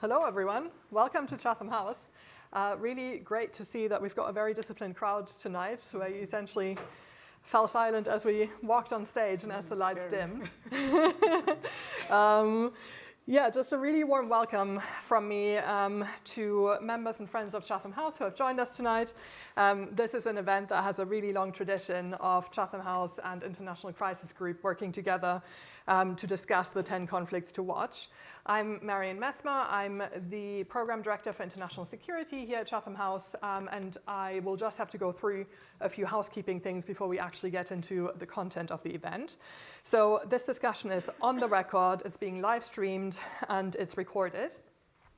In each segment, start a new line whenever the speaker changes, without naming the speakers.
Hello, everyone. Welcome to Chatham House. Really great to see that we've got a very disciplined crowd tonight, where you essentially fell silent as we walked on stage and as the lights dimmed. Yeah, just a really warm welcome from me to members and friends of Chatham House who have joined us tonight. This is an event that has a really long tradition of Chatham House and International Crisis Group working together to discuss the 10 conflicts to watch. I'm Marion Messmer. I'm the Program Director for International Security here at Chatham House, and I will just have to go through a few housekeeping things before we actually get into the content of the event. So this discussion is on the record, it's being live streamed, and it's recorded.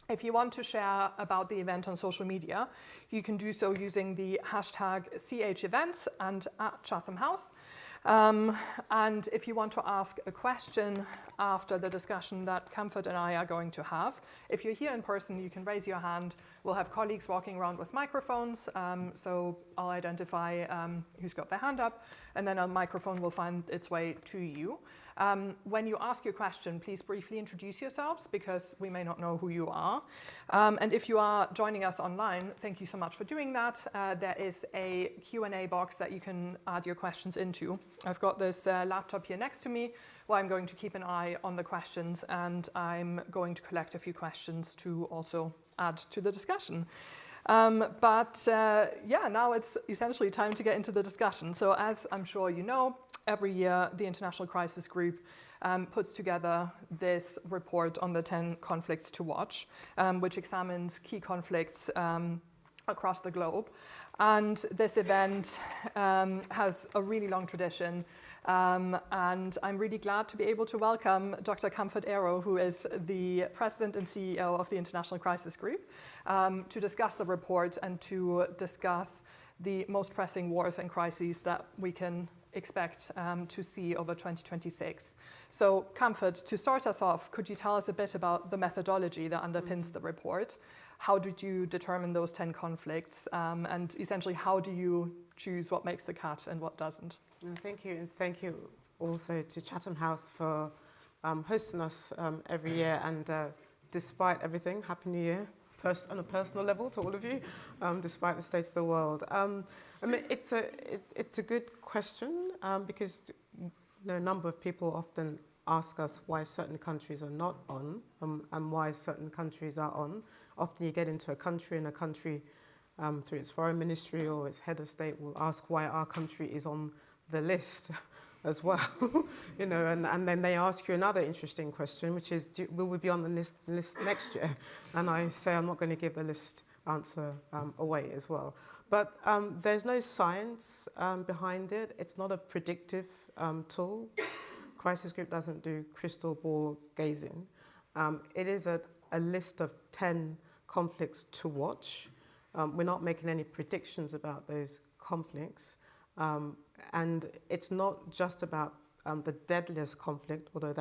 If you want to share about the event on social media, you can do so using the hashtag #CHEvents and @Chatham House. And if you want to ask a question after the discussion that Comfort and I are going to have, if you're here in person, you can raise your hand. We'll have colleagues walking around with microphones, so I'll identify who's got their hand up, and then a microphone will find its way to you. When you ask your question, please briefly introduce yourselves, because we may not know who you are. And if you are joining us online, thank you so much for doing that. There is a Q&A box that you can add your questions into. I've got this laptop here next to me, where I'm going to keep an eye on the questions, and I'm going to collect a few questions to also add to the discussion. Yeah, now it's essentially time to get into the discussion. So as I'm sure you know, every year the International Crisis Group puts together this report on the 10 conflicts to watch, which examines key conflicts across the globe. And this event has a really long tradition, and I'm really glad to be able to welcome Dr. Comfort Ero, who is the President and CEO of the International Crisis Group, to discuss the report and to discuss the most pressing wars and crises that we can expect to see over 2026. So, Comfort, to start us off, could you tell us a bit about the methodology that underpins the report? How did you determine those 10 conflicts? And essentially, how do you choose what makes the cut and what doesn't?
Thank you, and thank you also to Chatham House for hosting us every year. And despite everything, Happy New Year. On a personal level to all of you, despite the state of the world. I mean, it's a good question because a number of people often ask us why certain countries are not on and why certain countries are on. Often you get into a country and a country through its foreign ministry or its head of state will ask why our country is on the list as well, and then they ask you another interesting question, which is, will we be on the list next year? And I say I'm not going to give the list answer away as well. But there's no science behind it. It's not a predictive tool. Crisis Group doesn't do crystal ball gazing. It is a list of 10 conflicts to watch. We're not making any predictions about those conflicts. And it's not just about the deadliest conflict, although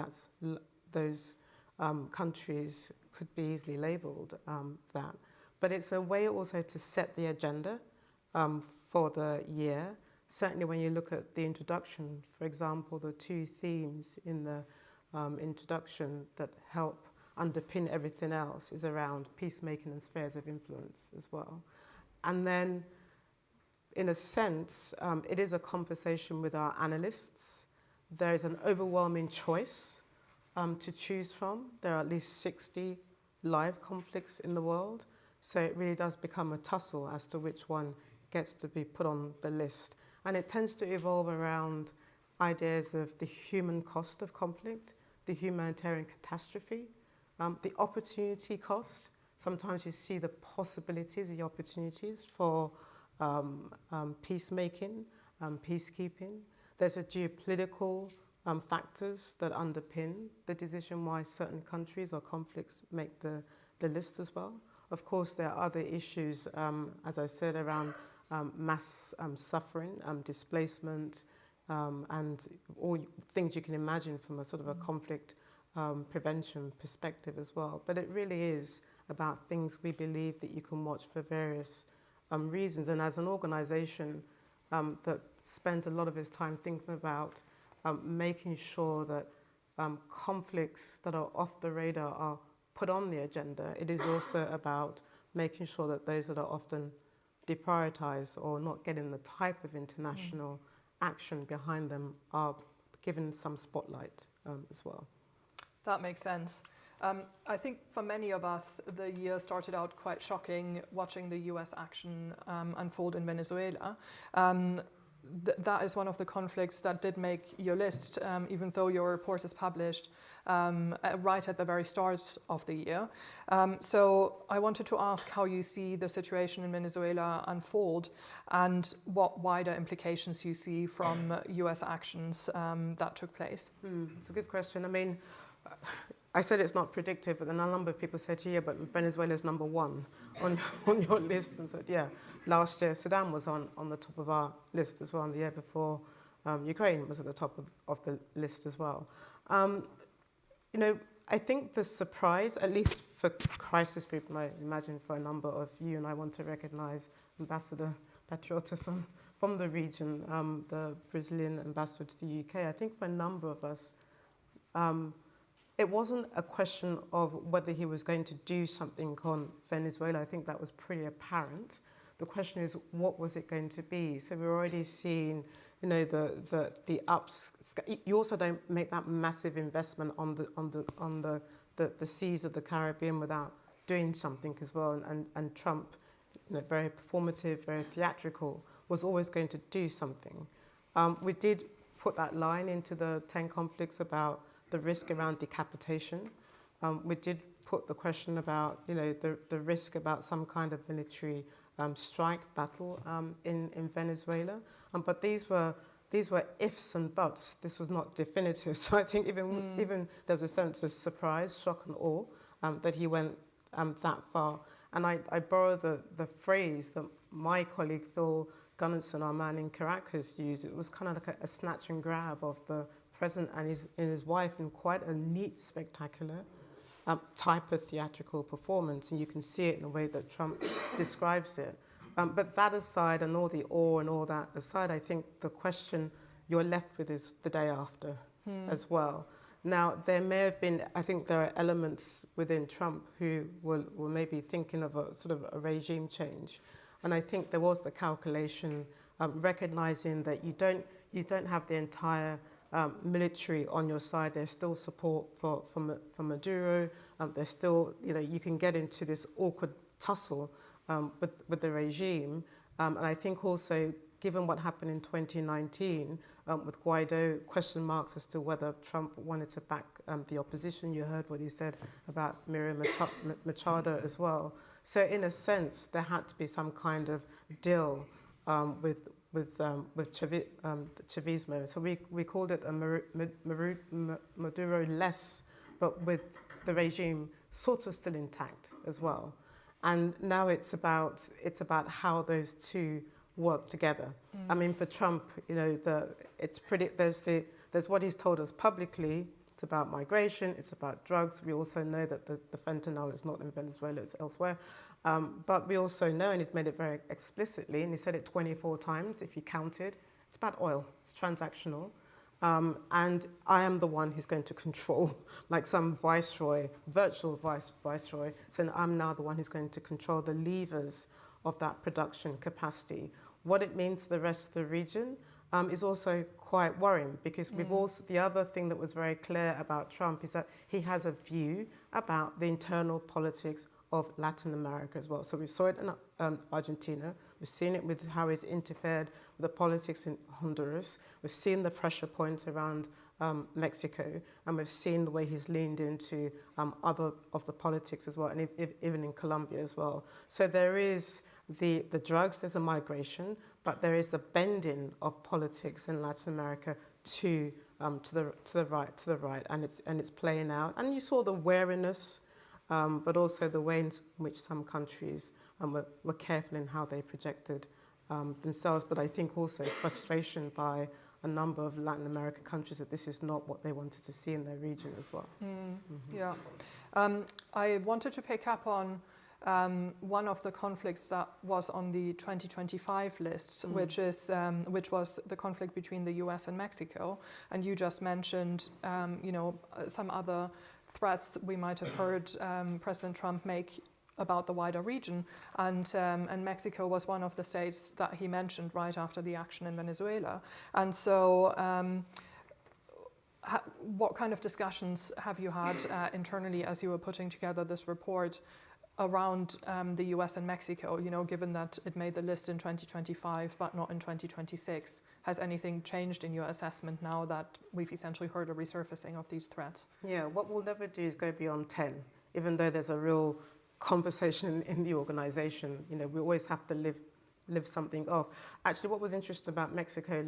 those countries could be easily labelled that. But it's a way also to set the agenda for the year. Certainly when you look at the introduction, for example, the two themes in the introduction that help underpin everything else is around peacemaking and spheres of influence as well. And then in a sense, it is a conversation with our analysts. There is an overwhelming choice to choose from. There are at least 60 live conflicts in the world. So it really does become a tussle as to which one gets to be put on the list. And it tends to evolve around ideas of the human cost of conflict, the humanitarian catastrophe, the opportunity cost. Sometimes you see the possibilities, the opportunities for peacemaking, peacekeeping. There's a geopolitical factors that underpin the decision why certain countries or conflicts make the list as well. Of course, there are other issues, as I said, around mass suffering, displacement, and all things you can imagine from a sort of a conflict prevention perspective as well. But it really is about things we believe that you can watch for various reasons. And as an organisation that spent a lot of its time thinking about making sure that conflicts that are off the radar are put on the agenda. It is also about making sure that those that are often deprioritized or not getting the type of international action behind them are given some spotlight as well.
That makes sense. I think for many of us, the year started out quite shocking watching the US action unfold in Venezuela. That is one of the conflicts that did make your list, even though your report is published right at the very start of the year. So I wanted to ask how you see the situation in Venezuela unfold and what wider implications you see from US actions that took place.
It's a good question. I mean, I said it's not predictive, but then a number of people said, yeah, but Venezuela is number one on your list. And said, yeah, last year Sudan was on the top of our list as well, and the year before Ukraine was at the top of the list as well. You know, I think the surprise, at least for crisis group, and I imagine for a number of you, and I want to recognize Ambassador Patriota from the region, the Brazilian ambassador to the UK. I think for a number of us, it wasn't a question of whether he was going to do something on Venezuela. I think that was pretty apparent. The question is, what was it going to be? So we're already seeing, you know, the ups. You also don't make that massive investment on the seas of the Caribbean without doing something as well. And Trump, you know, very performative, very theatrical, was always going to do something. We did put that line into the 10 conflicts about the risk around decapitation. We did put the question about, you know, the risk about some kind of military strike battle in Venezuela. But these were ifs and buts. This was not definitive. So I think even there's a sense of surprise, shock and awe that he went that far. And I borrow the phrase that my colleague Phil Gunnison, our man in Caracas, used. It was kind of like a snatch and grab of the president and his wife in quite a neat, spectacular type of theatrical performance. And you can see it in the way that Trump describes it. But that aside, and all the awe and all that aside, I think the question you're left with is the day after as well. Now, there may have been, I think there are elements within Trump who were maybe thinking of a sort of a regime change. And I think there was the calculation, recognizing that you don't have the entire military on your side. There's still support for Maduro. There's still, you know, you can get into this awkward tussle with the regime. And I think also, given what happened in 2019 with Guaido, question marks as to whether Trump wanted to back the opposition. You heard what he said about Miriam Machado as well. So in a sense, there had to be some kind of deal with Chavismo. So we called it a Maduro-less, but with the regime sort of still intact as well. And now it's about how those two work together. I mean, for Trump, you know, there's what he's told us publicly. It's about migration. It's about drugs. We also know that the fentanyl is not in Venezuela; it's elsewhere. But we also know, and he's made it very explicitly, and he said it 24 times if you counted. It's about oil. It's transactional. And I am the one who's going to control, like some viceroy, virtual viceroy, saying I'm now the one who's going to control the levers of that production capacity. What it means to the rest of the region is also quite worrying, because we've also, the other thing that was very clear about Trump is that he has a view about the internal politics of Latin America as well. So we saw it in Argentina. We've seen it with how he's interfered with the politics in Honduras. We've seen the pressure points around Mexico, and we've seen the way he's leaned into other of the politics as well, and even in Colombia as well. So there is the drugs, there's a migration, but there is the bending of politics in Latin America to the right, and it's playing out. And you saw the wariness, but also the way in which some countries were careful in how they projected themselves. But I think also frustration by a number of Latin American countries that this is not what they wanted to see in their region as well.
Yeah. I wanted to pick up on one of the conflicts that was on the 2025 list, which was the conflict between the US and Mexico. And you just mentioned, some other threats we might have heard President Trump make about the wider region, and Mexico was one of the states that he mentioned right after the action in Venezuela. And so what kind of discussions have you had internally as you were putting together this report around the US and Mexico, given that it made the list in 2025 but not in 2026? Has anything changed in your assessment now that we've essentially heard a resurfacing of these threats?
Yeah, what we'll never do is go beyond 10, even though there's a real conversation in the organization. We always have to live something off. Actually, what was interesting about Mexico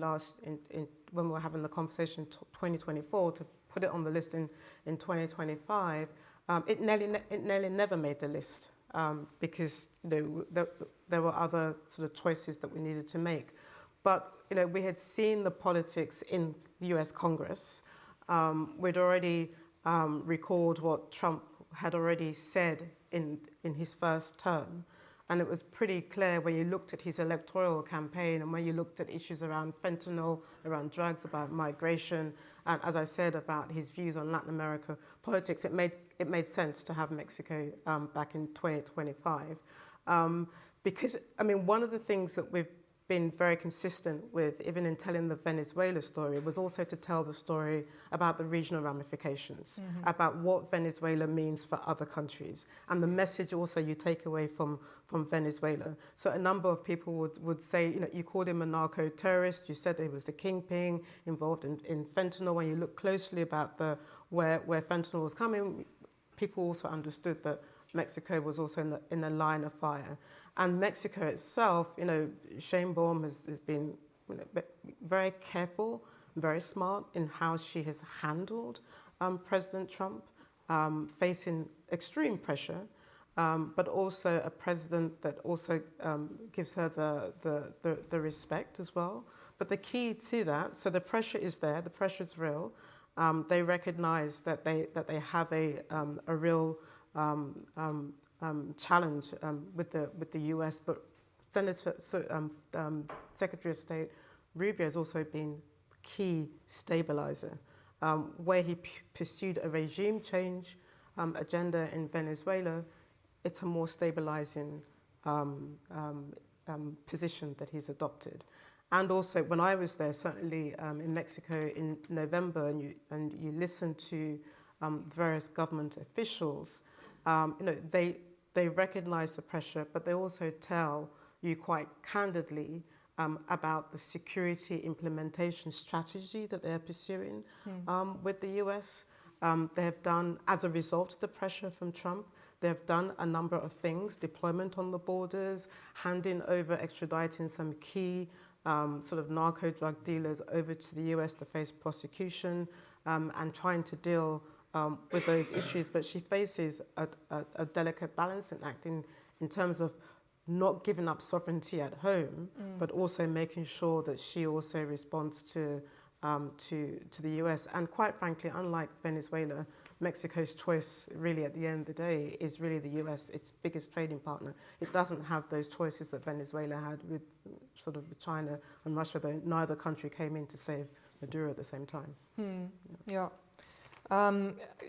when we were having the conversation 2024 to put it on the list in 2025, it nearly never made the list because there were other sort of choices that we needed to make. But we had seen the politics in the US Congress. We'd already recalled what Trump had already said in his first term. And it was pretty clear when you looked at his electoral campaign and when you looked at issues around fentanyl, around drugs, about migration, and as I said, about his views on Latin America politics, it made sense to have Mexico back in 2025. Because, one of the things that we've been very consistent with, even in telling the Venezuela story, was also to tell the story about the regional ramifications, about what Venezuela means for other countries, and the message also you take away from Venezuela. So a number of people would say, you called him a narco-terrorist, you said he was the kingpin involved in fentanyl. When you look closely about where fentanyl was coming, people also understood that Mexico was also in the line of fire. And Mexico itself, Sheinbaum has been very careful, very smart in how she has handled President Trump, facing extreme pressure, but also a president that also gives her the respect as well. But the key to that, so the pressure is there, the pressure is real. They recognize that they have a real challenge with the US, but Secretary of State Rubio has also been key stabilizer, where he pursued a regime change agenda in Venezuela. It's a more stabilizing position that he's adopted. And also, when I was there, certainly in Mexico in November, and you listen to various government officials, they recognize the pressure, but they also tell you quite candidly about the security implementation strategy that they're pursuing with the US. They have done, as a result of the pressure from Trump, they have done a number of things: deployment on the borders, handing over, extraditing some key sort of narco drug dealers over to the US to face prosecution, and trying to deal with those issues. But she faces a delicate balancing act in terms of not giving up sovereignty at home, but also making sure that she also responds to the US. And quite frankly, unlike Venezuela, Mexico's choice really at the end of the day is really the US, its biggest trading partner. It doesn't have those choices that Venezuela had with sort of China and Russia, though neither country came in to save Maduro at the same time.
Yeah.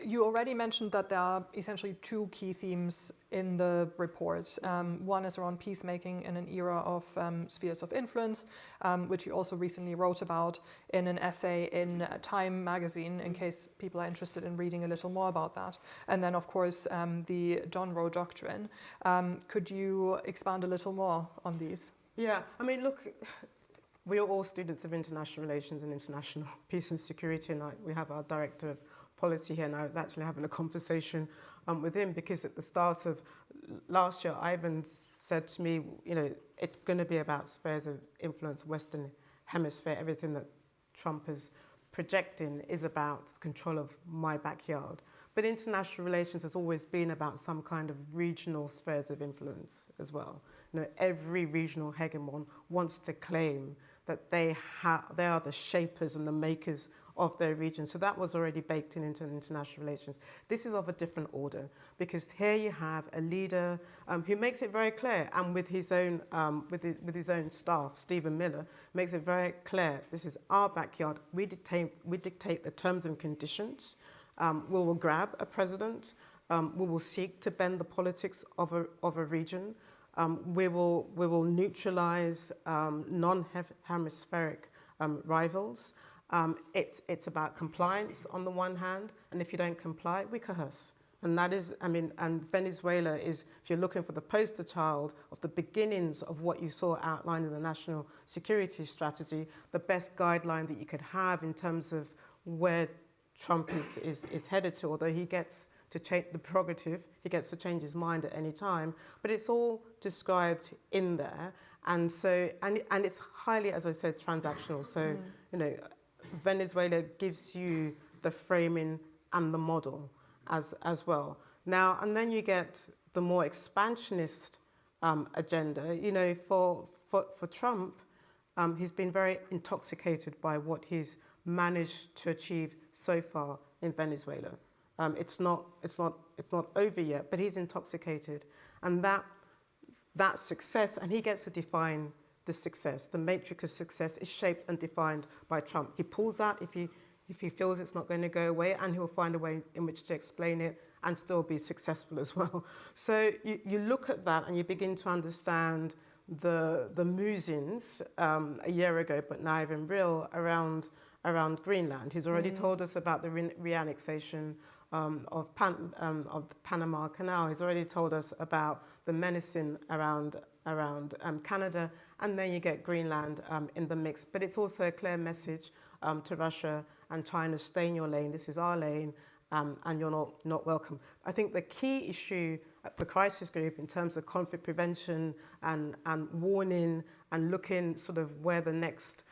You already mentioned that there are essentially two key themes in the report. One is around peacemaking in an era of spheres of influence, which you also recently wrote about in an essay in Time magazine, in case people are interested in reading a little more about that. And then, of course, the John Roe Doctrine. Could you expand a little more on these?
Yeah, I mean, look, we are all students of international relations and international peace and security, and we have our director of policy here, and I was actually having a conversation with him because at the start of last year, Ivan said to me, it's going to be about spheres of influence, Western Hemisphere. Everything that Trump is projecting is about control of my backyard. But international relations has always been about some kind of regional spheres of influence as well. Every regional hegemon wants to claim that they are the shapers and the makers of their region. So that was already baked into international relations. This is of a different order, because here you have a leader who makes it very clear, and with his own staff, Stephen Miller, makes it very clear, this is our backyard. We dictate the terms and conditions. We will grab a president. We will seek to bend the politics of a region. We will neutralize non-hemispheric rivals. It's about compliance on the one hand, and if you don't comply, we coerce. And that is, and Venezuela is, if you're looking for the poster child of the beginnings of what you saw outlined in the national security strategy, the best guideline that you could have in terms of where Trump is headed to, although he gets to change the prerogative, he gets to change his mind at any time, but it's all described in there. And so, and it's highly, as I said, transactional. So, Venezuela gives you the framing and the model as well. Now, and then you get the more expansionist agenda. For Trump, he's been very intoxicated by what he's managed to achieve so far in Venezuela. It's not over yet, but he's intoxicated, and that success, and he gets to define the success. The matrix of success is shaped and defined by Trump. He pulls out if he feels it's not going to go away, and he'll find a way in which to explain it and still be successful as well. So you look at that and you begin to understand the musings a year ago, but now even real, around Greenland. He's already told us about the reannexation of the Panama Canal. He's already told us about the menacing around Canada, and then you get Greenland in the mix. But it's also a clear message to Russia and China: stay in your lane. This is our lane, and you're not welcome. I think the key issue for Crisis Group in terms of conflict prevention and warning and looking sort of where the next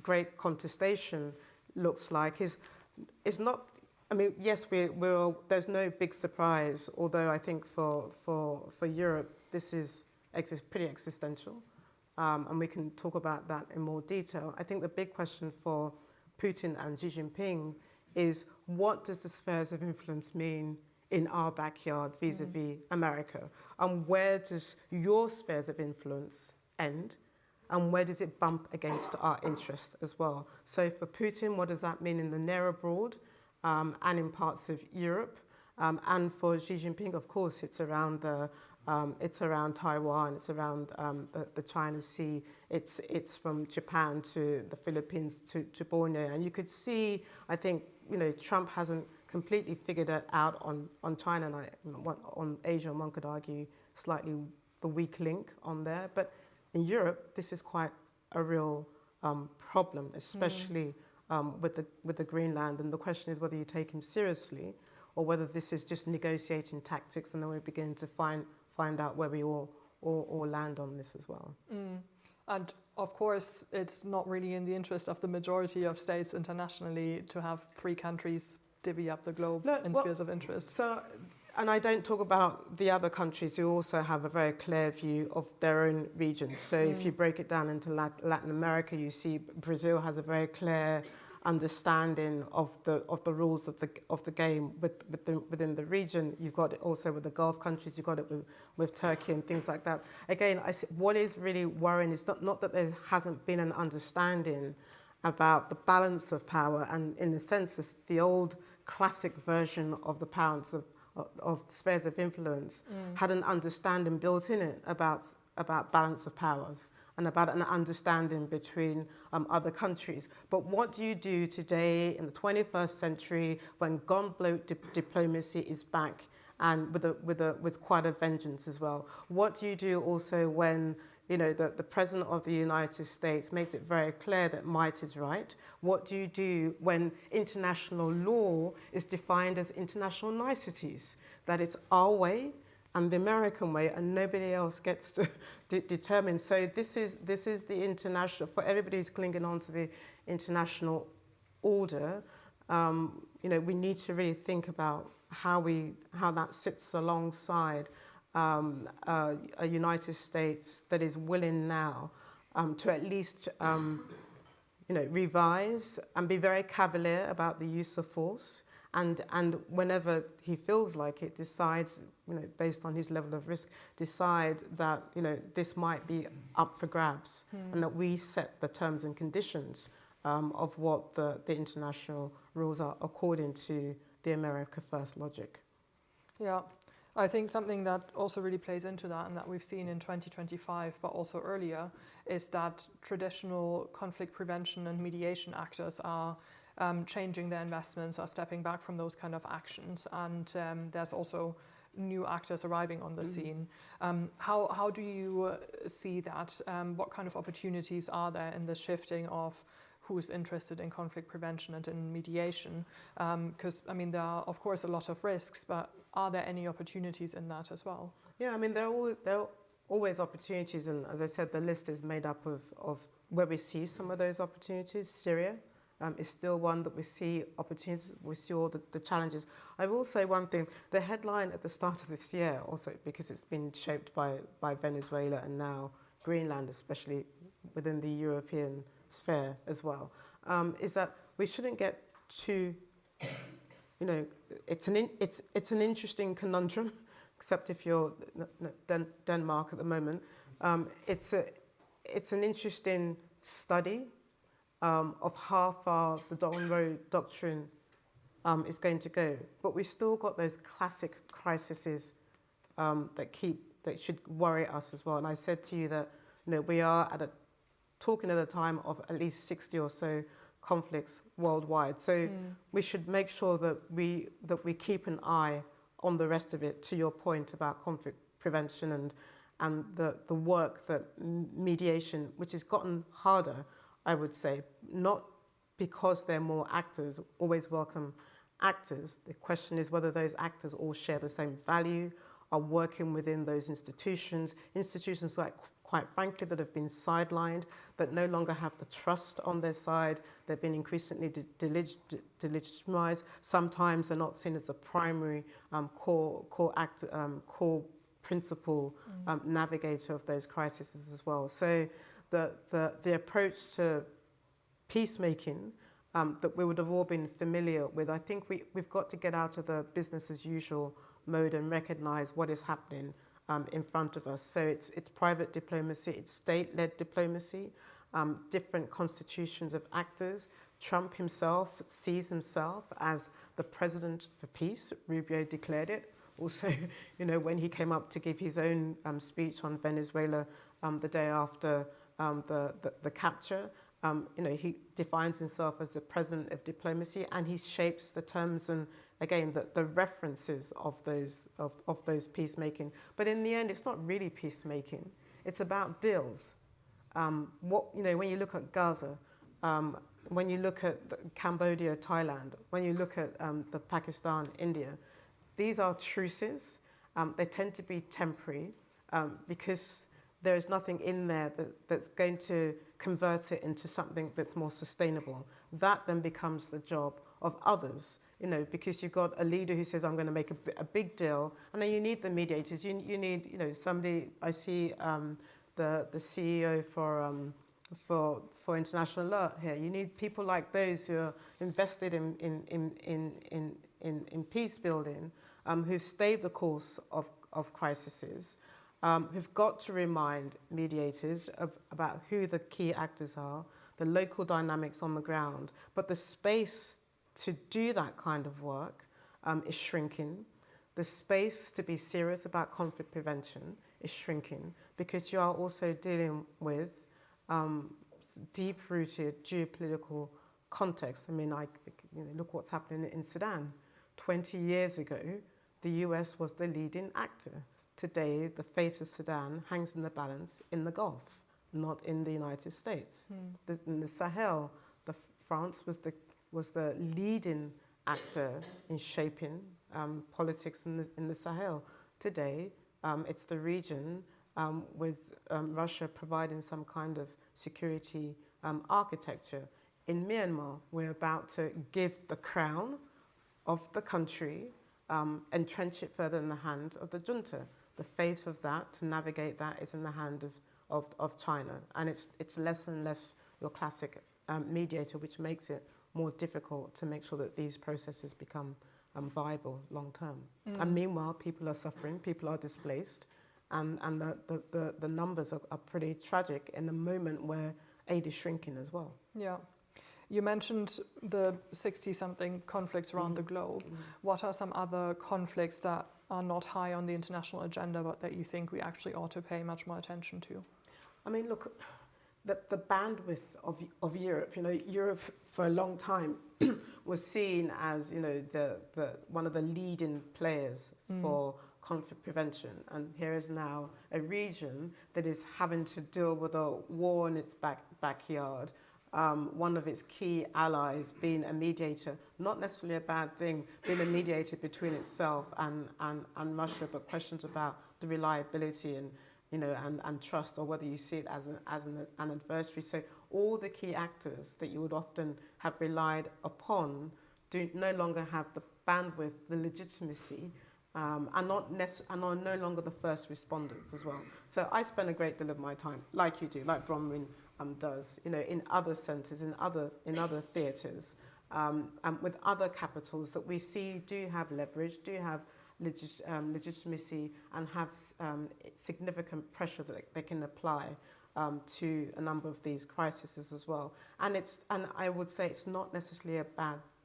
great contestation looks like is not. Yes, there's no big surprise, although I think for Europe, this is pretty existential, and we can talk about that in more detail. I think the big question for Putin and Xi Jinping is, what does the spheres of influence mean in our backyard vis-a-vis America? And where does your spheres of influence end? And where does it bump against our interests as well? So for Putin, what does that mean in the near abroad? And in parts of Europe, and for Xi Jinping, of course, it's around Taiwan, it's around the China Sea, it's from Japan to the Philippines to Borneo, and you could see, I think, Trump hasn't completely figured it out on China, and on Asia, one could argue slightly the weak link on there, but in Europe, this is quite a real problem, especially. With the Greenland, and the question is whether you take him seriously or whether this is just negotiating tactics, and then we begin to find out where we all land on this as well.
And of course, it's not really in the interest of the majority of states internationally to have three countries divvy up the globe in spheres of interest.
So, and I don't talk about the other countries who also have a very clear view of their own regions. So if you break it down into Latin America, you see Brazil has a very clear understanding of the rules of the game within the region. You've got it also with the Gulf countries. You've got it with Turkey and things like that. Again, what is really worrying is not that there hasn't been an understanding about the balance of power, and in a sense, the old classic version of the balance of spheres of influence had an understanding built in it about balance of powers and about an understanding between other countries. But what do you do today in the 21st century when gunboat diplomacy is back, and with quite a vengeance as well? What do you do also when the President of the United States makes it very clear that might is right? What do you do when international law is defined as international niceties, that it's our way and the American way, and nobody else gets to determine? So this is the international, for everybody who's clinging on to the international order. We need to really think about how that sits alongside a United States that is willing now to at least revise and be very cavalier about the use of force. And whenever he feels like it, decides, based on his level of risk, decide that, this might be up for grabs, and that we set the terms and conditions of what the international rules are according to the America First logic.
Yeah, I think something that also really plays into that, and that we've seen in 2025, but also earlier, is that traditional conflict prevention and mediation actors are changing their investments, are stepping back from those kind of actions, and there's also new actors arriving on the scene. How do you see that? What kind of opportunities are there in the shifting of who's interested in conflict prevention and in mediation? Because, there are, of course, a lot of risks, but are there any opportunities in that as well?
Yeah, there are always opportunities, and as I said, the list is made up of where we see some of those opportunities. Syria is still one that we see opportunities, we see all the challenges. I will say one thing, the headline at the start of this year, also because it's been shaped by Venezuela and now Greenland, especially within the European sphere as well, is that we shouldn't get too, it's an interesting conundrum, except if you're Denmark at the moment. It's an interesting study of how far the Monroe Doctrine is going to go. But we've still got those classic crises that should worry us as well. And I said to you that we are talking at a time of at least 60 or so conflicts worldwide. So we should make sure that we keep an eye on the rest of it, to your point about conflict prevention and the work that mediation, which has gotten harder, I would say, not because there are more actors, always welcome actors. The question is whether those actors all share the same value, are working within those institutions like, quite frankly, that have been sidelined, that no longer have the trust on their side. They've been increasingly delegitimized. Sometimes they're not seen as the primary core principal navigator of those crises as well. So the approach to peacemaking that we would have all been familiar with, I think we've got to get out of the business as usual mode and recognize what is happening in front of us. So it's private diplomacy, it's state-led diplomacy, different constitutions of actors. Trump himself sees himself as the president for peace. Rubio declared it. Also, when he came up to give his own speech on Venezuela the day after the capture, he defines himself as the president of diplomacy, and he shapes the terms and, again, the references of those peacemaking. But in the end, it's not really peacemaking. It's about deals. When you look at Gaza, when you look at Cambodia, Thailand, when you look at the Pakistan, India, these are truces. They tend to be temporary because there is nothing in there that's going to convert it into something that's more sustainable. That then becomes the job of others, because you've got a leader who says, I'm going to make a big deal, and then you need the mediators. You need, somebody. I see the CEO for international law here. You need people like those who are invested in peace building, who've stayed the course of crises. Who've got to remind mediators about who the key actors are, the local dynamics on the ground. But the space to do that kind of work is shrinking. The space to be serious about conflict prevention is shrinking because you are also dealing with deep-rooted geopolitical context. Look what's happening in Sudan. 20 years ago, the US was the leading actor. Today, the fate of Sudan hangs in the balance in the Gulf, not in the United States. In the Sahel, France was the leading actor in shaping politics in the Sahel. Today, it's the region with Russia providing some kind of security architecture. In Myanmar, we're about to give the crown of the country, entrench it further in the hand of the junta. The fate of that, to navigate that, is in the hand of China. And it's less and less your classic mediator, which makes it more difficult to make sure that these processes become viable long term. And meanwhile, people are suffering, people are displaced, and the numbers are pretty tragic in the moment where aid is shrinking as well.
Yeah. You mentioned the 60-something conflicts around the globe. What are some other conflicts that are not high on the international agenda, but that you think we actually ought to pay much more attention to?
I mean, look, the bandwidth of Europe, Europe for a long time was seen as, the one of the leading players for conflict prevention. And here is now a region that is having to deal with a war in its backyard. One of its key allies being a mediator, not necessarily a bad thing, being a mediator between itself and Russia, but questions about the reliability and trust, or whether you see it as an adversary. So all the key actors that you would often have relied upon do no longer have the bandwidth, the legitimacy, and are no longer the first responders as well. So I spend a great deal of my time, like you do, like Bronwyn does, in other centres, in other theatres, with other capitals that we see do have leverage, do have legitimacy, and have significant pressure that they can apply to a number of these crises as well. And I would say it's not necessarily a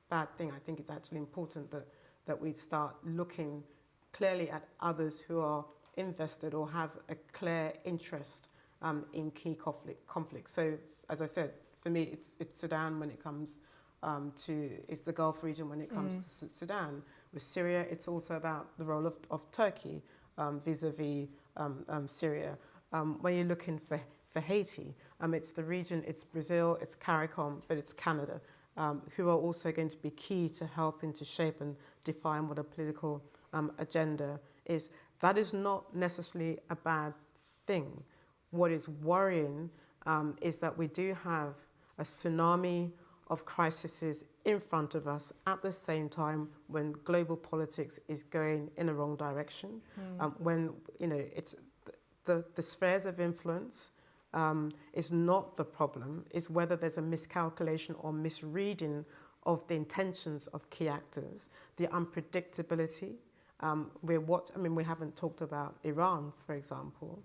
bad thing. I think it's actually important that we start looking clearly at others who are invested or have a clear interest in key conflicts. So, as I said, for me, it's Sudan when it comes it's the Gulf region when it comes to Sudan. With Syria, it's also about the role of Turkey vis-a-vis Syria. When you're looking for Haiti, it's the region, it's Brazil, it's CARICOM, but it's Canada, who are also going to be key to helping to shape and define what a political agenda is. That is not necessarily a bad thing. What is worrying is that we do have a tsunami of crises in front of us at the same time when global politics is going in a wrong direction. When it's the spheres of influence is not the problem. It's whether there's a miscalculation or misreading of the intentions of key actors, the unpredictability. We haven't talked about Iran, for example.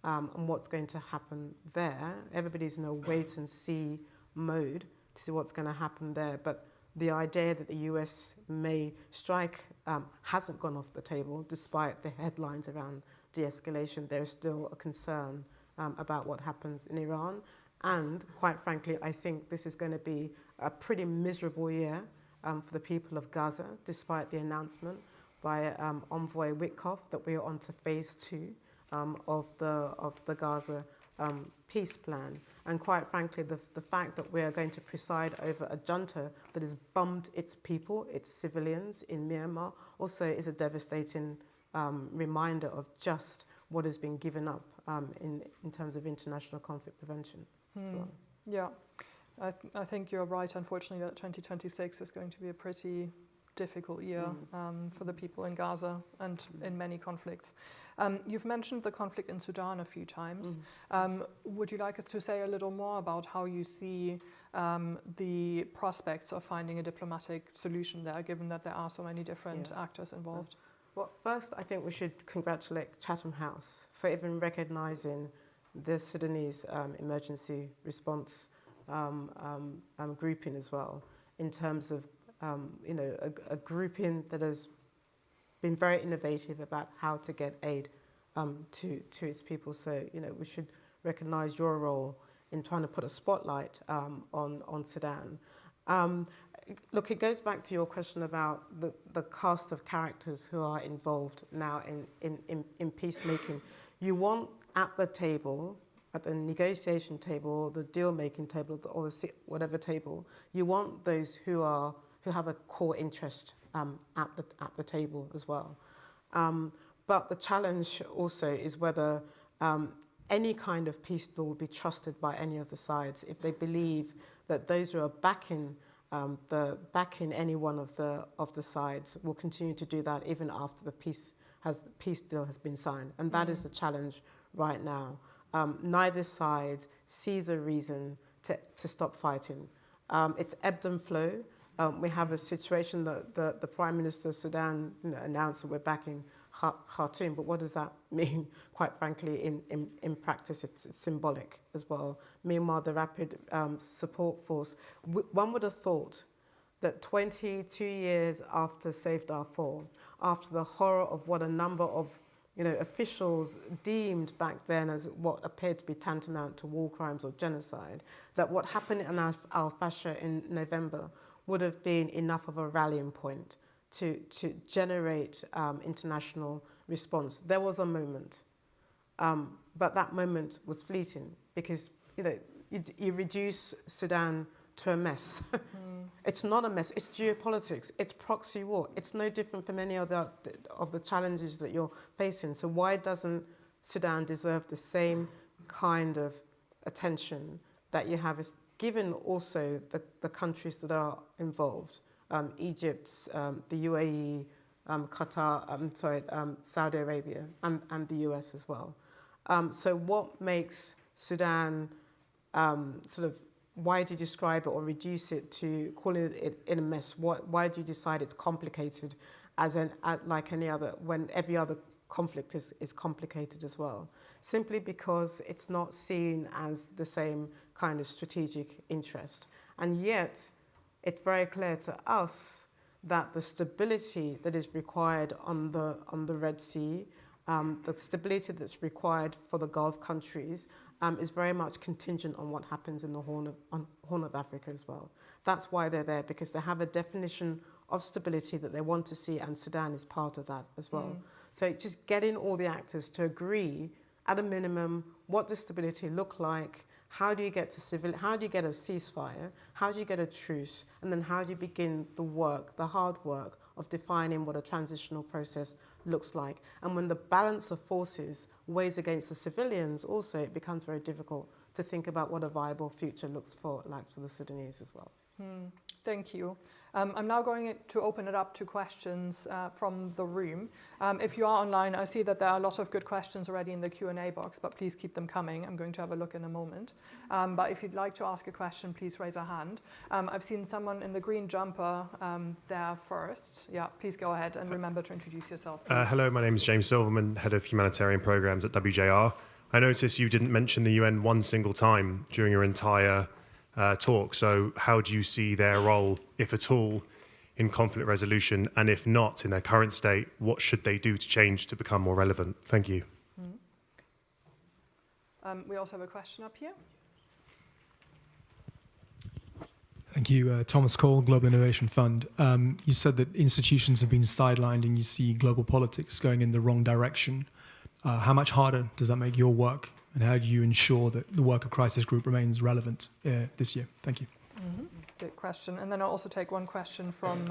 And what's going to happen there. Everybody's in a wait and see mode to see what's going to happen there. But the idea that the US may strike hasn't gone off the table, despite the headlines around de-escalation. There's still a concern about what happens in Iran. And quite frankly, I think this is going to be a pretty miserable year for the people of Gaza, despite the announcement by Envoy Witkoff that we are on to phase 2. Of the Gaza peace plan. And quite frankly, the fact that we are going to preside over a junta that has bombed its people, its civilians in Myanmar, also is a devastating reminder of just what has been given up in terms of international conflict prevention. So.
Yeah, I think you're right, unfortunately, that 2026 is going to be a pretty difficult year for the people in Gaza and in many conflicts. You've mentioned the conflict in Sudan a few times. Would you like us to say a little more about how you see the prospects of finding a diplomatic solution there, given that there are so many different actors involved?
Well, first, I think we should congratulate Chatham House for even recognising the Sudanese emergency response grouping as well, in terms of a grouping that has been very innovative about how to get aid to its people. So, we should recognise your role in trying to put a spotlight on Sudan. Look, it goes back to your question about the cast of characters who are involved now in peacemaking. You want at the table, at the negotiation table, the deal-making table, or the whatever table, you want those who have a core interest at the table as well. But the challenge also is whether any kind of peace deal will be trusted by any of the sides if they believe that those who are backing any one of the sides will continue to do that even after the peace deal has been signed. And that is the challenge right now. Neither side sees a reason to stop fighting. It's ebbed and flowed. We have a situation that the Prime Minister of Sudan announced that we're backing Khartoum, but what does that mean? Quite frankly, in practice, it's symbolic as well. Meanwhile, the Rapid Support Force, one would have thought that 22 years after Save Darfur, after the horror of what a number of officials deemed back then as what appeared to be tantamount to war crimes or genocide, that what happened in Al-Fasher in November would have been enough of a rallying point to generate international response. There was a moment, but that moment was fleeting because you reduce Sudan to a mess. It's not a mess, it's geopolitics, it's proxy war. It's no different from any other of the challenges that you're facing. So why doesn't Sudan deserve the same kind of attention that you have, given also the countries that are involved? Egypt, the UAE, Qatar, Saudi Arabia, and the US as well. So what makes Sudan why do you describe it or reduce it to calling it in a mess? Why do you decide it's complicated like any other, when every other conflict is complicated as well? Simply because it's not seen as the same kind of strategic interest. And yet, it's very clear to us that the stability that is required on the Red Sea, the stability that's required for the Gulf countries, is very much contingent on what happens in the Horn of Africa as well. That's why they're there, because they have a definition of stability that they want to see, and Sudan is part of that as well. So just getting all the actors to agree, at a minimum, what does stability look like? How do you get to how do you get a ceasefire? How do you get a truce? And then how do you begin the work, the hard work of defining what a transitional process looks like? And when the balance of forces weighs against the civilians, also it becomes very difficult to think about what a viable future looks like for the Sudanese as well.
Thank you. I'm now going to open it up to questions from the room. If you are online, I see that there are a lot of good questions already in the Q&A box, but please keep them coming. I'm going to have a look in a moment. But if you'd like to ask a question, please raise a hand. I've seen someone in the green jumper there first. Yeah, please go ahead and remember to introduce yourself.
Hello, my name is James Silverman, Head of Humanitarian Programs at WJR. I noticed you didn't mention the UN one single time during your entire talk. So how do you see their role, if at all, in conflict resolution? And if not, in their current state, what should they do to change to become more relevant? Thank you.
We also have a question up here.
Thank you. Thomas Cole, Global Innovation Fund. You said that institutions have been sidelined and you see global politics going in the wrong direction. How much harder does that make your work? And how do you ensure that the work of Crisis Group remains relevant this year? Thank you.
Good question. And then I'll also take one question from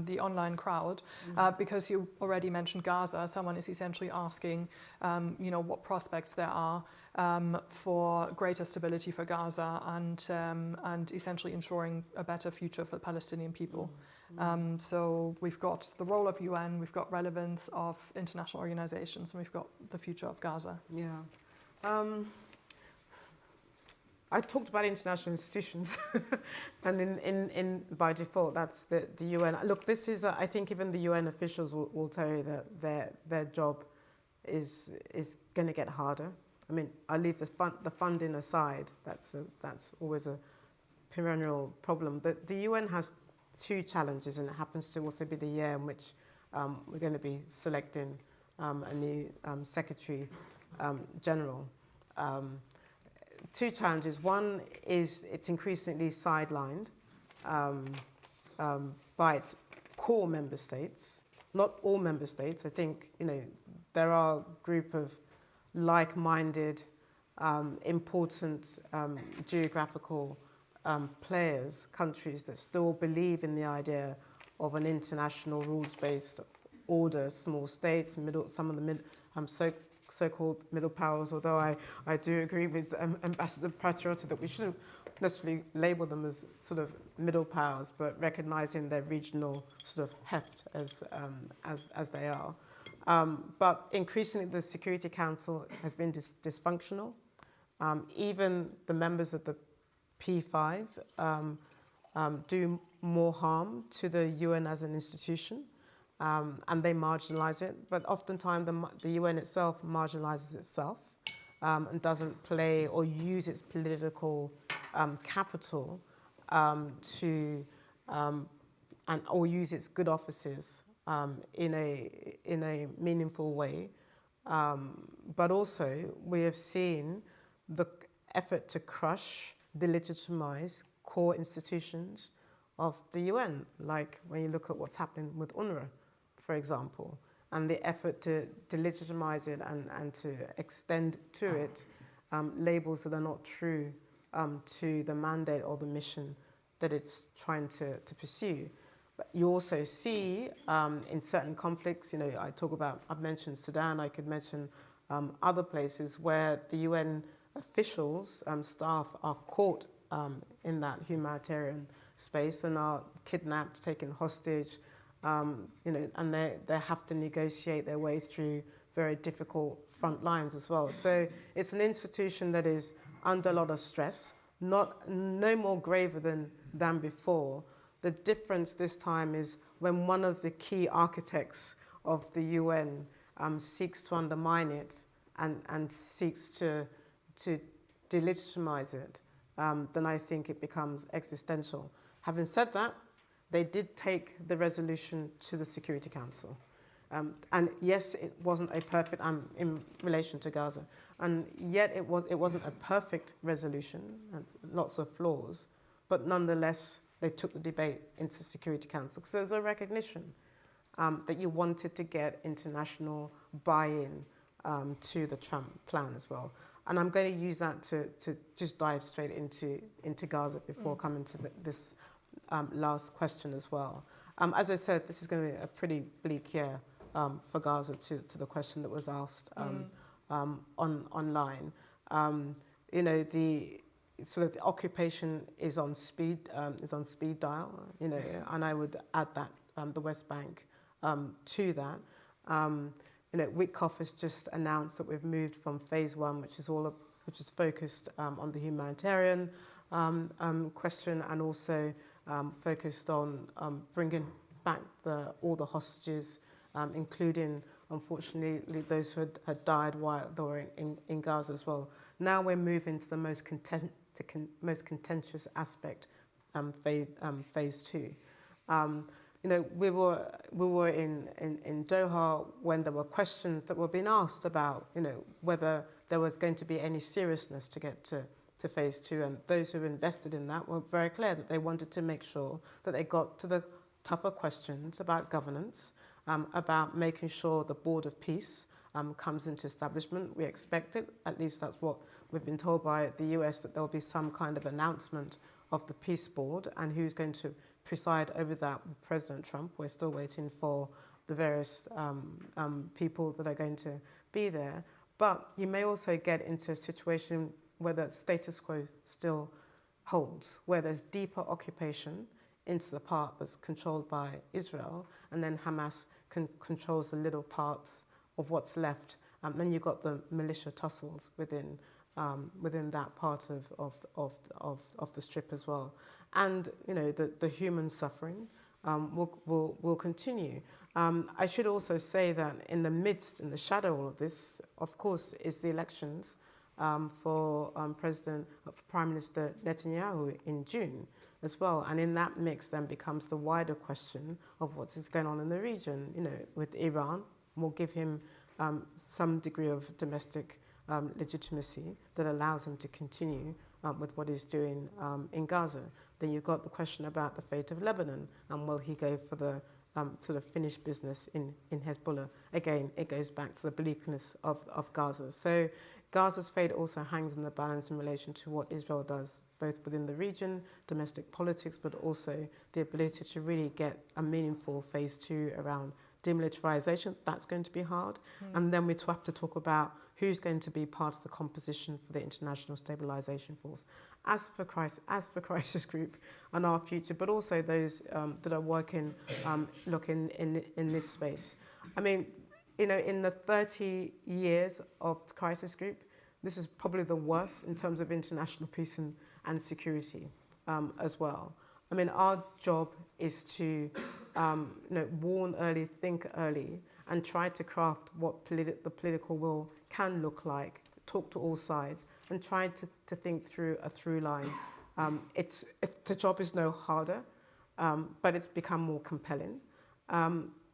the online crowd, because you already mentioned Gaza. Someone is essentially asking, what prospects there are for greater stability for Gaza and essentially ensuring a better future for the Palestinian people. So we've got the role of UN, we've got relevance of international organizations, and we've got the future of Gaza.
Yeah. I talked about international institutions, and in by default, that's the UN. Look, this is, I think even the UN officials will tell you that their job is going to get harder. I mean, I leave the funding aside. That's always a perennial problem. The UN has two challenges, and it happens to also be the year in which we're going to be selecting a new Secretary General. Two challenges. One is it's increasingly sidelined by its core member states. Not all member states. I think there are a group of like-minded, important geographical players, countries that still believe in the idea of an international rules-based order. Small states, some of the so-called middle powers, although I do agree with Ambassador Patriota that we shouldn't necessarily label them as sort of middle powers, but recognizing their regional sort of heft as they are. But increasingly the Security Council has been dysfunctional. Even the members of the P5 do more harm to the UN as an institution, and they marginalize it. But oftentimes the UN itself marginalizes itself and doesn't play or use its political capital or use its good offices in a meaningful way. But also we have seen the effort to crush, delegitimize core institutions of the UN, like when you look at what's happening with UNRWA, for example, and the effort to delegitimize it and to extend to it labels that are not true to the mandate or the mission that it's trying to pursue. But you also see in certain conflicts, I've mentioned Sudan, I could mention other places where the UN officials, staff are caught in that humanitarian space and are kidnapped, taken hostage, and they have to negotiate their way through very difficult front lines as well. So it's an institution that is under a lot of stress, no more graver than before. The difference this time is when one of the key architects of the UN seeks to undermine it and seeks to delegitimize it, then I think it becomes existential. Having said that, they did take the resolution to the Security Council. And yes, it wasn't a perfect, in relation to Gaza, and yet it wasn't a perfect resolution, and lots of flaws, but nonetheless, they took the debate into the Security Council. So there was a recognition that you wanted to get international buy-in to the Trump plan as well. And I'm going to use that to just dive straight into Gaza before coming to this last question as well. As I said, this is going to be a pretty bleak year for Gaza to the question that was asked online. The occupation is on speed dial, and I would add that the West Bank to that. Witkoff has just announced that we've moved from phase 1, which is focused on the humanitarian question, and also focused on bringing back all the hostages, including, unfortunately, those who had died while they were in Gaza as well. Now we're moving to the most contentious aspect, phase 2. We were in Doha when there were questions that were being asked about, whether there was going to be any seriousness to get to phase 2, and those who invested in that were very clear that they wanted to make sure that they got to the tougher questions about governance, about making sure the Board of Peace comes into establishment. We expect it, at least that's what we've been told by the US, that there'll be some kind of announcement of the Peace Board and who's going to preside over that with President Trump. We're still waiting for the various people that are going to be there. But you may also get into a situation where the status quo still holds, where there's deeper occupation into the part that's controlled by Israel, and then Hamas controls the little parts of what's left. Then you've got the militia tussles within that part of the strip as well. And the human suffering will continue. I should also say that in the shadow of this, of course, is the elections for Prime Minister Netanyahu in June as well. And in that mix then becomes the wider question of what is going on in the region, with Iran. Will give him some degree of domestic legitimacy that allows him to continue with what he's doing in Gaza. Then you've got the question about the fate of Lebanon, and will he go for the sort of finished business in Hezbollah? Again, it goes back to the bleakness of Gaza. So Gaza's fate also hangs in the balance in relation to what Israel does, both within the region, domestic politics, but also the ability to really get a meaningful phase 2 around demilitarization. That's going to be hard. And then we have to talk about who's going to be part of the composition for the International Stabilization Force. As for Crisis Group and our future, but also those that are working, in this space. I mean, in the 30 years of the Crisis Group, this is probably the worst in terms of international peace and security as well. I mean, our job is to warn early, think early, and try to craft what the political will can look like, talk to all sides, and try to think through a through line. The job is no harder, but it's become more compelling.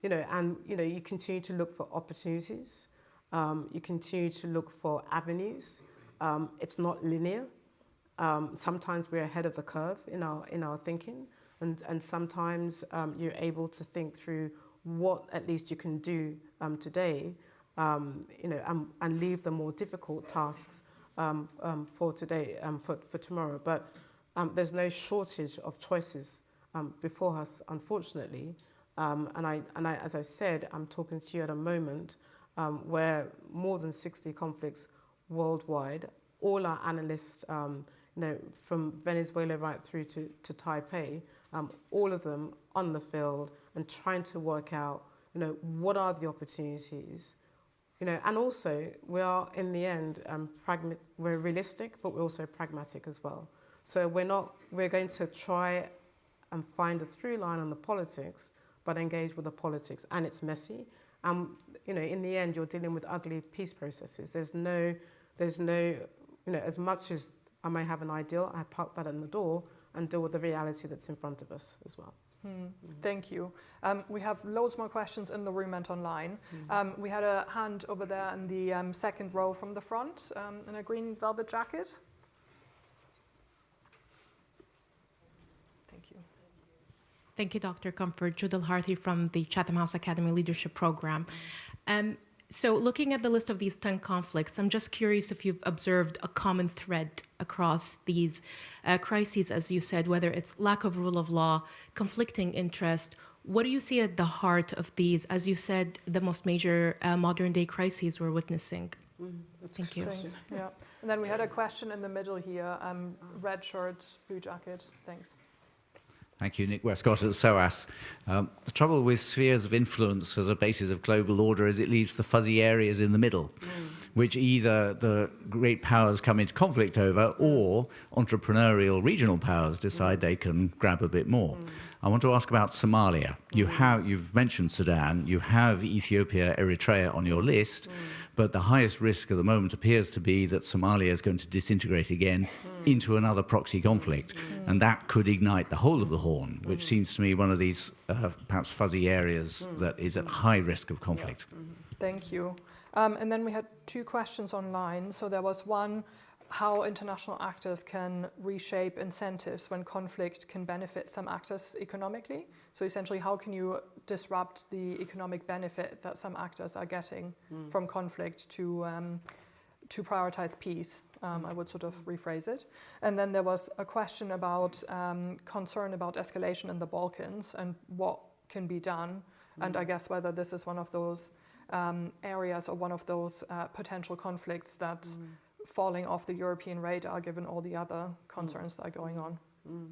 You continue to look for opportunities. You continue to look for avenues. It's not linear. Sometimes we're ahead of the curve in our thinking, and sometimes you're able to think through what at least you can do today, and leave the more difficult tasks for today, for tomorrow. But there's no shortage of choices before us, unfortunately. As I said, I'm talking to you at a moment where more than 60 conflicts worldwide. All our analysts, from Venezuela right through to Taipei, all of them on the field and trying to work out, what are the opportunities, and also we are in the end we're realistic, but we're also pragmatic as well. So we're going to try and find a through line on the politics, but engage with the politics, and it's messy. In the end, you're dealing with ugly peace processes. There's no, as much as I may have an ideal, I park that in the door and deal with the reality that's in front of us as well.
Thank you. We have loads more questions in the room and online. We had a hand over there in the second row from the front, in a green velvet jacket. Thank you.
Thank you, Dr. Comfort. Judel Harthy from the Chatham House Academy Leadership Program. So looking at the list of these 10 conflicts, I'm just curious if you've observed a common thread across these crises, as you said, whether it's lack of rule of law, conflicting interest. What do you see at the heart of these, as you said, the most major modern day crises we're witnessing? Thank you.
Thanks. Yeah. And then we had a question in the middle here, red shirt, blue jacket. Thanks.
Thank you, Nick Westcott at SOAS. The trouble with spheres of influence as a basis of global order is it leaves the fuzzy areas in the middle, which either the great powers come into conflict over or entrepreneurial regional powers decide they can grab a bit more. I want to ask about Somalia. You've mentioned Sudan, you have Ethiopia, Eritrea on your list, but the highest risk at the moment appears to be that Somalia is going to disintegrate again into another proxy conflict, and that could ignite the whole of the Horn, which seems to me one of these perhaps fuzzy areas that is at high risk of conflict.
Thank you. And then we had two questions online. So there was one, how international actors can reshape incentives when conflict can benefit some actors economically. So essentially, how can you disrupt the economic benefit that some actors are getting from conflict to prioritize peace? I would sort of rephrase it. And then there was a question about concern about escalation in the Balkans and what can be done. And I guess whether this is one of those areas or one of those potential conflicts that's falling off the European radar given all the other concerns that are going on.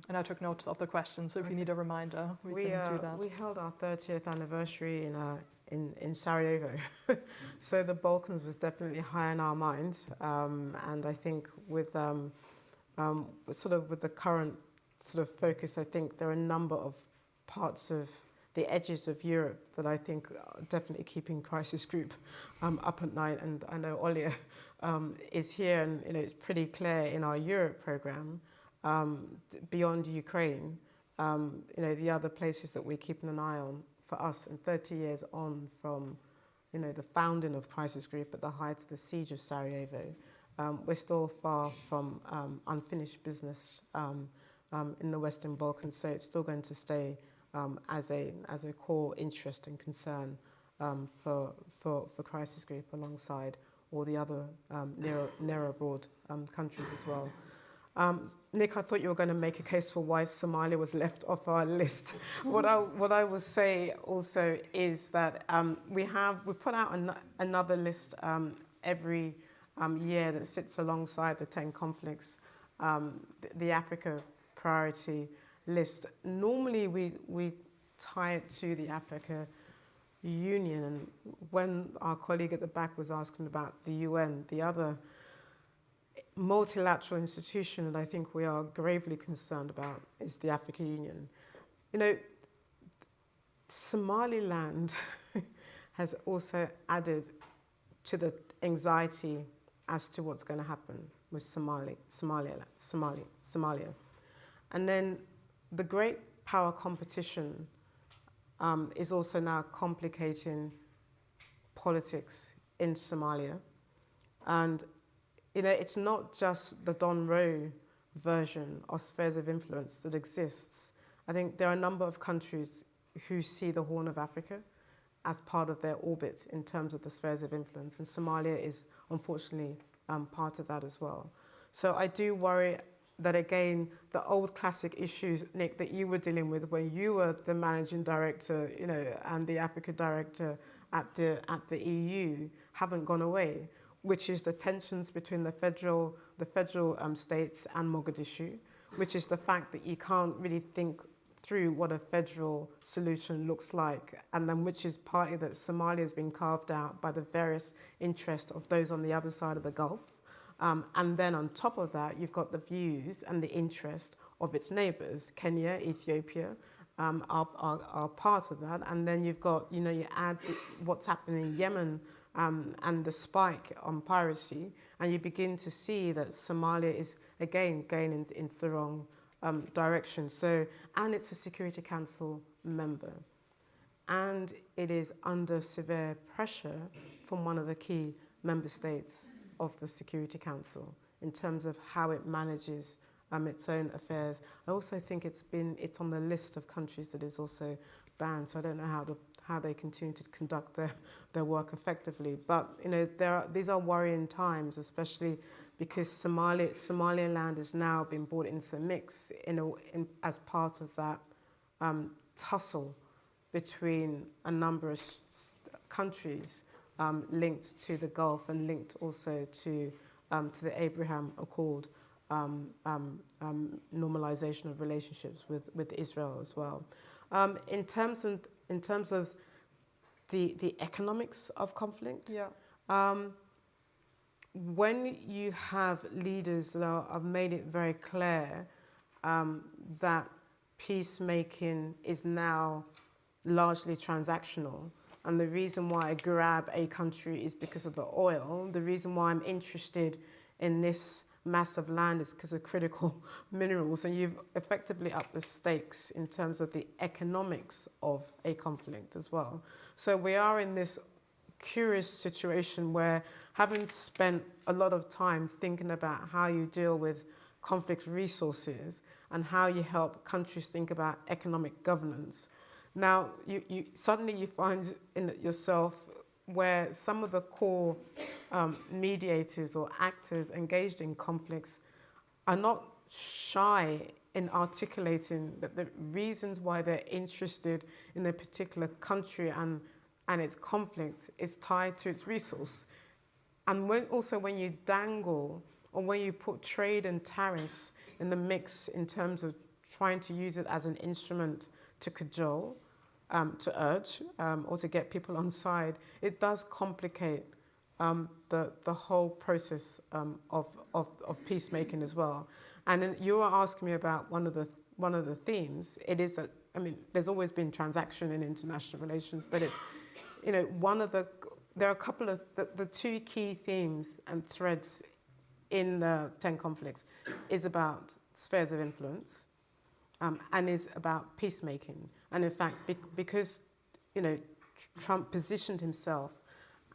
And I took notes of the questions, so if you need a reminder, we can do that.
We held our 30th anniversary in Sarajevo. So the Balkans was definitely high in our mind. And I think with with the current sort of focus, I think there are a number of parts of the edges of Europe that I think are definitely keeping Crisis Group up at night. And I know Olia is here, and it's pretty clear in our Europe program, beyond Ukraine, the other places that we're keeping an eye on for us. And 30 years on from the founding of Crisis Group at the height of the siege of Sarajevo, we're still far from unfinished business in the Western Balkans. So it's still going to stay as a core interest and concern for Crisis Group, alongside all the other near abroad countries as well. Nick, I thought you were going to make a case for why Somalia was left off our list. What I will say also is that we put out another list every year that sits alongside the 10 conflicts, the Africa priority list. Normally we tie it to the Africa Union, and when our colleague at the back was asking about the UN, the other multilateral institution that I think we are gravely concerned about is the African Union. You know, Somaliland has also added to the anxiety as to what's going to happen with Somalia. And then the great power competition is also now complicating politics in Somalia. And, you know, it's not just the Don Rowe version of spheres of influence that exists. I think there are a number of countries who see the Horn of Africa as part of their orbit in terms of the spheres of influence. And Somalia is unfortunately part of that as well. So I do worry that, again, the old classic issues, Nick, that you were dealing with when you were the managing director, you know, and the Africa director at the EU haven't gone away, which is the tensions between the federal states and Mogadishu, which is the fact that you can't really think through what a federal solution looks like, and then which is partly that Somalia has been carved out by the various interests of those on the other side of the Gulf. And then on top of that, you've got the views and the interest of its neighbors. Kenya, Ethiopia are part of that. And then you've got, you know, you add what's happening in Yemen and the spike on piracy, and you begin to see that Somalia is, again, going into the wrong direction. So, and it's a Security Council member. And it is under severe pressure from one of the key member states of the Security Council in terms of how it manages its own affairs. I also think it's on the list of countries that is also banned, so I don't know how they continue to conduct their work effectively. But, you know, these are worrying times, especially because Somaliland has now been brought into the mix as part of that tussle between a number of countries linked to the Gulf and linked also to the Abraham Accord normalization of relationships with Israel as well. In terms of the economics of conflict, when you have leaders that have made it very clear that peacemaking is now largely transactional, and the reason why I grab a country is because of the oil, the reason why I'm interested in this mass of land is because of critical minerals, and you've effectively upped the stakes in terms of the economics of a conflict as well. So we are in this curious situation where, having spent a lot of time thinking about how you deal with conflict resources and how you help countries think about economic governance, now you suddenly find in yourself where some of the core mediators or actors engaged in conflicts are not shy in articulating that the reasons why they're interested in a particular country and its conflict is tied to its resource. And when you dangle or when you put trade and tariffs in the mix in terms of trying to use it as an instrument to cajole, to urge, or to get people on side, it does complicate the whole process of peacemaking as well. And then you were asking me about one of the themes. It is that, I mean, there's always been transaction in international relations, but it's, you know, there are a couple of the two key themes and threads in the 10 conflicts is about spheres of influence, and is about peacemaking. And in fact, because, you know, Trump positioned himself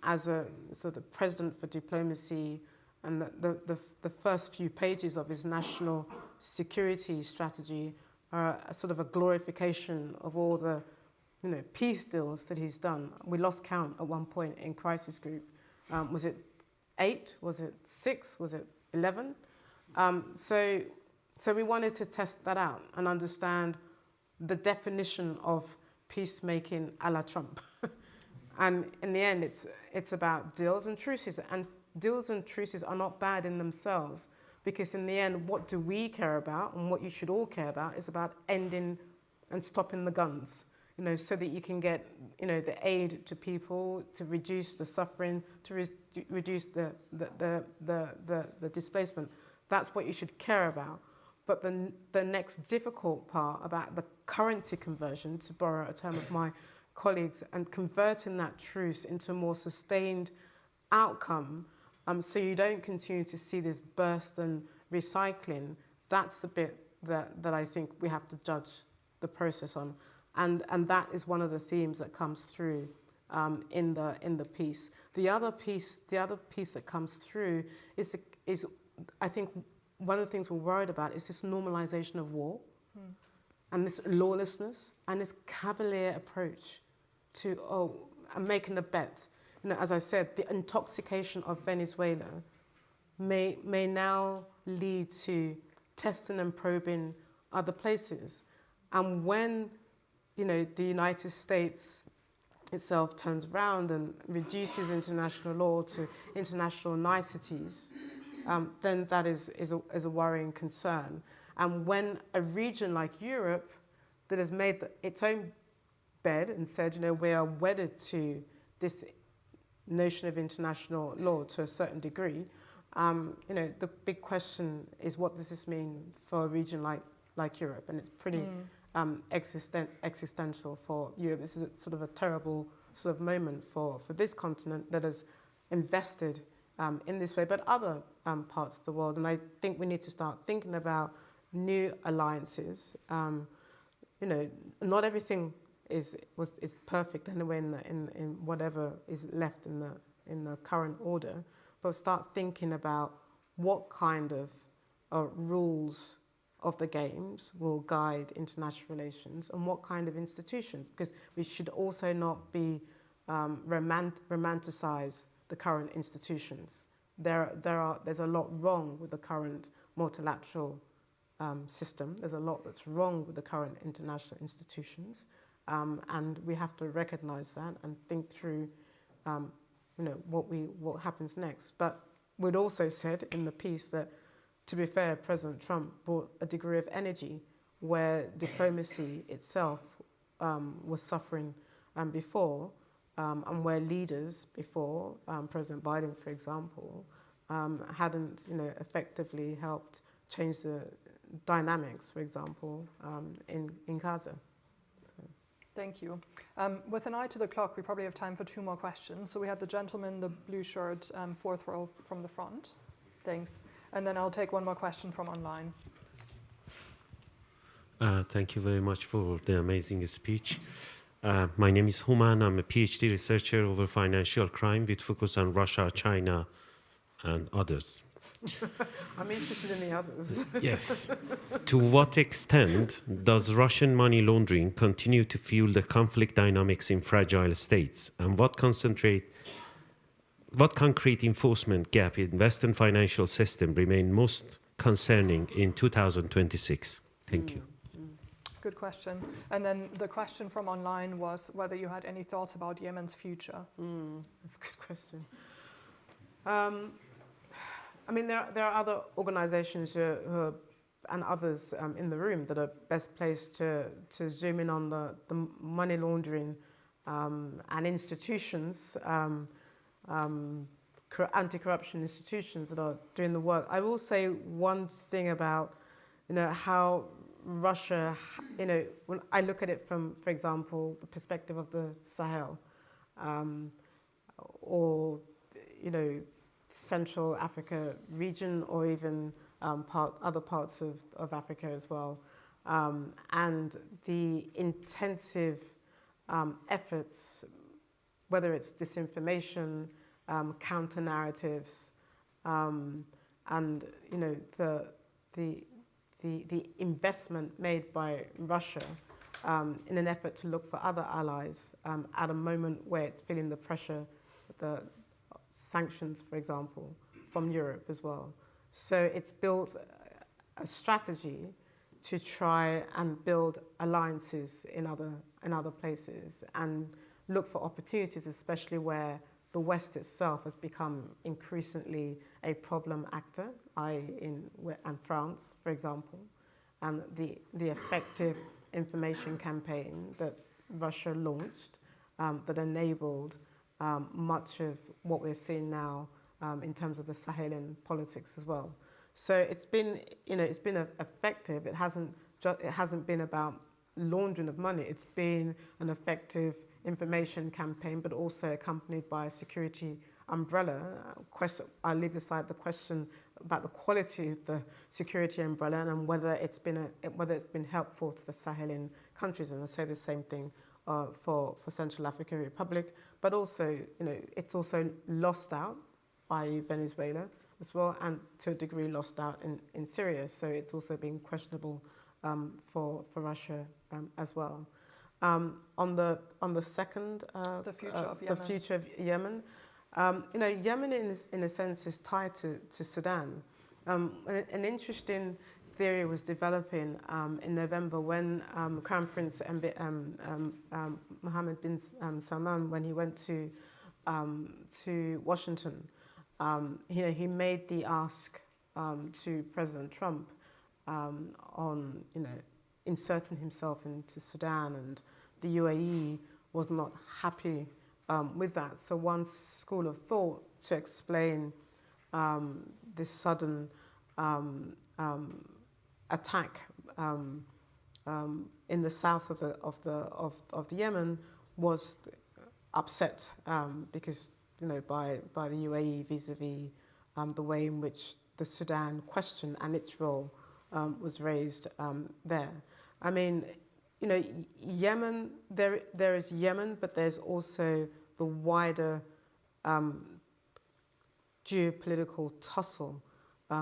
as a sort of president for diplomacy, and the first few pages of his national security strategy are a sort of a glorification of all the, you know, peace deals that he's done. We lost count at one point in Crisis Group. Was it 8? Was it 6? Was it 11? So we wanted to test that out and understand the definition of peacemaking a la Trump. And in the end, it's about deals and truces. And deals and truces are not bad in themselves, because in the end, what do we care about, and what you should all care about, is about ending and stopping the guns. so that you can get, the aid to people, to reduce the suffering, to reduce the displacement. That's what you should care about. But the next difficult part about the currency conversion, to borrow a term of my colleagues, and converting that truce into a more sustained outcome, so you don't continue to see this burst and recycling, that's the bit that I think we have to judge the process on. And that is one of the themes that comes through in the piece. The other piece that comes through is I think one of the things we're worried about is this normalization of war and this lawlessness and this cavalier approach to, I'm making a bet. As I said, the intoxication of Venezuela may now lead to testing and probing other places. And when, the United States itself turns around and reduces international law to international niceties, then that is a worrying concern. And when a region like Europe that has made its own bed and said, we are wedded to this notion of international law to a certain degree, the big question is, what does this mean for a region like Europe? And it's pretty existential for Europe. This is sort of a terrible sort of moment for this continent that has invested in this way, but other parts of the world. And I think we need to start thinking about new alliances. Not everything is perfect anyway in whatever is left in the current order, but start thinking about what kind of rules of the games will guide international relations and what kind of institutions, because we should also not be romanticize the current institutions. There's a lot wrong with the current multilateral system. There's a lot that's wrong with the current international institutions, and we have to recognize that and think through, what happens next. But we'd also said in the piece that, to be fair, President Trump brought a degree of energy where diplomacy itself was suffering before, and where leaders before, President Biden, for example, hadn't, effectively helped change the dynamics, for example, in Gaza.
Thank you. With an eye to the clock, we probably have time for 2 more questions. So we had the gentleman in the blue shirt, 4th row from the front. Thanks. And then I'll take 1 more question from online.
Thank you very much for the amazing speech. My name is Human. I'm a PhD researcher over financial crime with focus on Russia, China, and others.
I'm interested in the others.
Yes. To what extent does Russian money laundering continue to fuel the conflict dynamics in fragile states? And what concrete enforcement gap in Western financial system remain most concerning in 2026? Thank you.
Good question. And then the question from online was whether you had any thoughts about Yemen's future.
That's a good question. There are other organizations and others in the room that are best placed to zoom in on the money laundering and institutions, anti-corruption institutions that are doing the work. I will say one thing about, how Russia, when I look at it from, for example, the perspective of the Sahel, or, Central Africa region, or even other parts of Africa as well, and the intensive efforts, whether it's disinformation, counter narratives, and the investment made by Russia in an effort to look for other allies at a moment where it's feeling the pressure, the sanctions, for example, from Europe as well. So it's built a strategy to try and build alliances in other places and look for opportunities, especially where the West itself has become increasingly a problem actor, in France, for example, and the effective information campaign that Russia launched that enabled much of what we're seeing now in terms of the Sahelian politics as well. So it's been, it's been effective. It hasn't been about laundering of money. It's been an effective information campaign, but also accompanied by a security umbrella. I'll leave aside the question about the quality of the security umbrella and whether it's been helpful to the Sahelian countries, and I say the same thing for Central African Republic, but also it's also lost out, i.e. Venezuela as well, and to a degree lost out in Syria. So it's also been questionable for Russia as well. On the second,
the future of
Yemen. Yemen in a sense is tied to Sudan. An interesting theory was developing in November when Crown Prince Mohammed bin Salman, when he went to Washington, he made the ask to President Trump on inserting himself into Sudan, and the UAE was not happy with that. So one school of thought to explain this sudden attack in the south of the Yemen was upset because by the UAE vis-a-vis the way in which the Sudan question and its role was raised there. I mean, Yemen, there is Yemen, but there's also the wider geopolitical tussle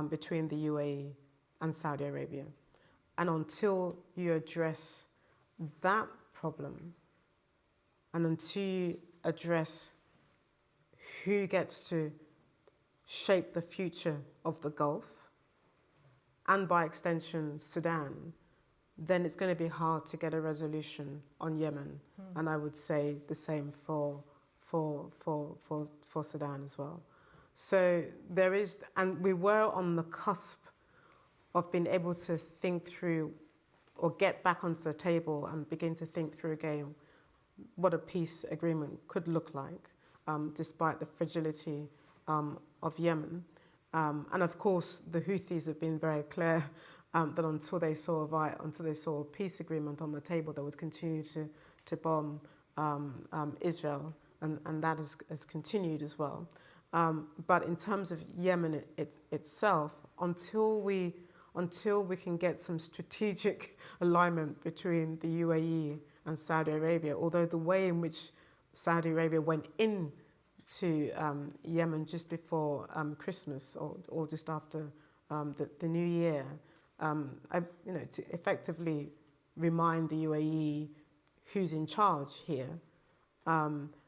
between the UAE and Saudi Arabia. And until you address that problem, and until you address who gets to shape the future of the Gulf, and by extension Sudan, then it's going to be hard to get a resolution on Yemen. And I would say the same for Sudan as well. So there is, and we were on the cusp of being able to think through or get back onto the table and begin to think through again what a peace agreement could look like, despite the fragility of Yemen. And of course, the Houthis have been very clear that until they saw a peace agreement on the table, they would continue to bomb Israel, and that has continued as well. But in terms of Yemen itself, until we can get some strategic alignment between the UAE and Saudi Arabia, although the way in which Saudi Arabia went into Yemen just before Christmas or just after the New Year, to effectively remind the UAE who's in charge here,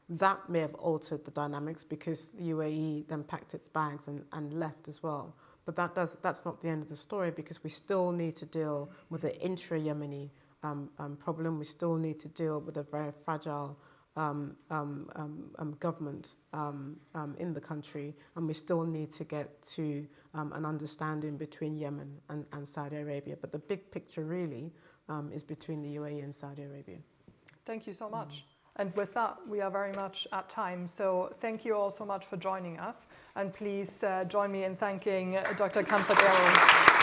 that may have altered the dynamics because the UAE then packed its bags and left as well. But that's not the end of the story, because we still need to deal with the intra-Yemeni problem. We still need to deal with a very fragile government in the country, and we still need to get to an understanding between Yemen and Saudi Arabia. But the big picture really is between the UAE and Saudi Arabia.
Thank you so much. And with that, we are very much at time. So thank you all so much for joining us. And please join me in thanking Dr. Comfort Ero.